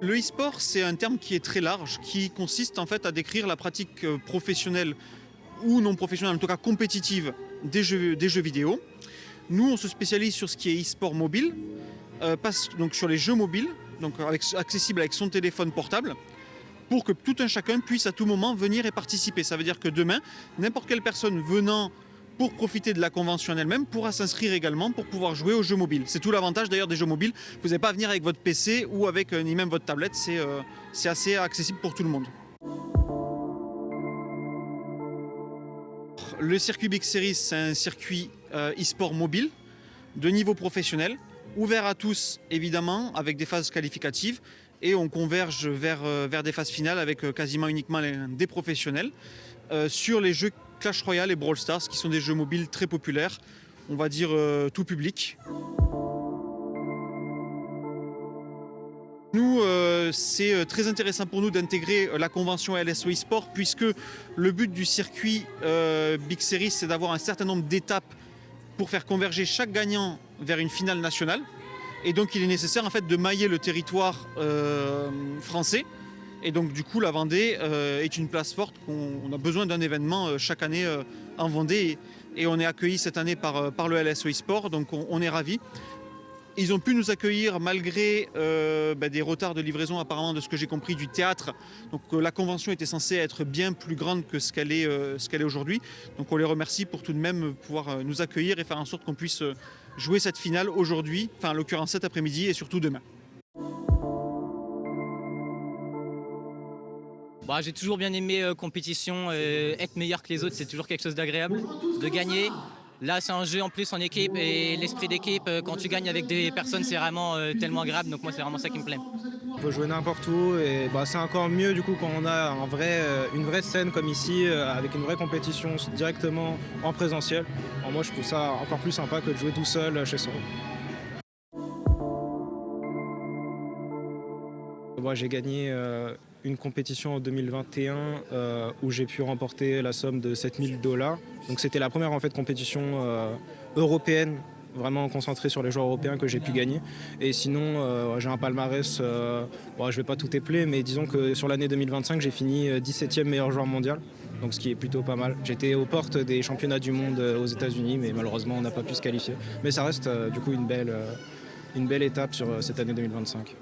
Le e-sport, c'est un terme qui est très large, qui consiste en fait à décrire la pratique professionnelle ou non professionnelle, en tout cas compétitive des jeux vidéo. Nous, on se spécialise sur ce qui est e-sport mobile, donc sur les jeux mobiles, donc accessibles avec son téléphone portable, pour que tout un chacun puisse à tout moment venir et participer. Ça veut dire que demain, n'importe quelle personne venant pour profiter de la convention en elle-même pourra s'inscrire également pour pouvoir jouer aux jeux mobiles. C'est tout l'avantage d'ailleurs des jeux mobiles. Vous n'avez pas à venir avec votre PC ou avec ni même votre tablette, c'est assez accessible pour tout le monde. Le circuit Big Series, c'est un circuit e-sport mobile de niveau professionnel, ouvert à tous évidemment, avec des phases qualificatives, et on converge vers des phases finales avec quasiment uniquement des professionnels sur les jeux Clash Royale et Brawl Stars, qui sont des jeux mobiles très populaires, on va dire tout public. Nous, c'est très intéressant pour nous d'intégrer la convention LSO eSport, puisque le but du circuit Big Series, c'est d'avoir un certain nombre d'étapes pour faire converger chaque gagnant vers une finale nationale. Et donc il est nécessaire en fait de mailler le territoire français. Et donc du coup la Vendée est une place forte, on a besoin d'un événement chaque année en Vendée. Et on est accueilli cette année par le LSO eSport, donc on est ravis. Ils ont pu nous accueillir malgré des retards de livraison apparemment de ce que j'ai compris du théâtre. Donc la convention était censée être bien plus grande que ce qu'elle est aujourd'hui. Donc on les remercie pour tout de même pouvoir nous accueillir et faire en sorte qu'on puisse jouer cette finale aujourd'hui, enfin en l'occurrence cet après-midi et surtout demain. Bah, j'ai toujours bien aimé compétition, être meilleur que les autres, c'est toujours quelque chose d'agréable, de gagner. Là, c'est un jeu en plus en équipe et l'esprit d'équipe, quand tu gagnes avec des personnes, c'est vraiment tellement agréable. Donc moi, c'est vraiment ça qui me plaît. On peut jouer n'importe où et c'est encore mieux du coup quand on a une vraie scène comme ici, avec une vraie compétition directement en présentiel. Alors moi, je trouve ça encore plus sympa que de jouer tout seul chez soi. Moi, j'ai gagné une compétition en 2021 où j'ai pu remporter la somme de $7000. Donc c'était la première en fait compétition européenne vraiment concentrée sur les joueurs européens que j'ai pu gagner. Et sinon, j'ai un palmarès, je vais pas tout épeler, mais disons que sur l'année 2025, j'ai fini 17e meilleur joueur mondial, donc ce qui est plutôt pas mal. J'étais aux portes des championnats du monde aux États-Unis, mais malheureusement, on n'a pas pu se qualifier. Mais ça reste du coup une belle étape sur cette année 2025.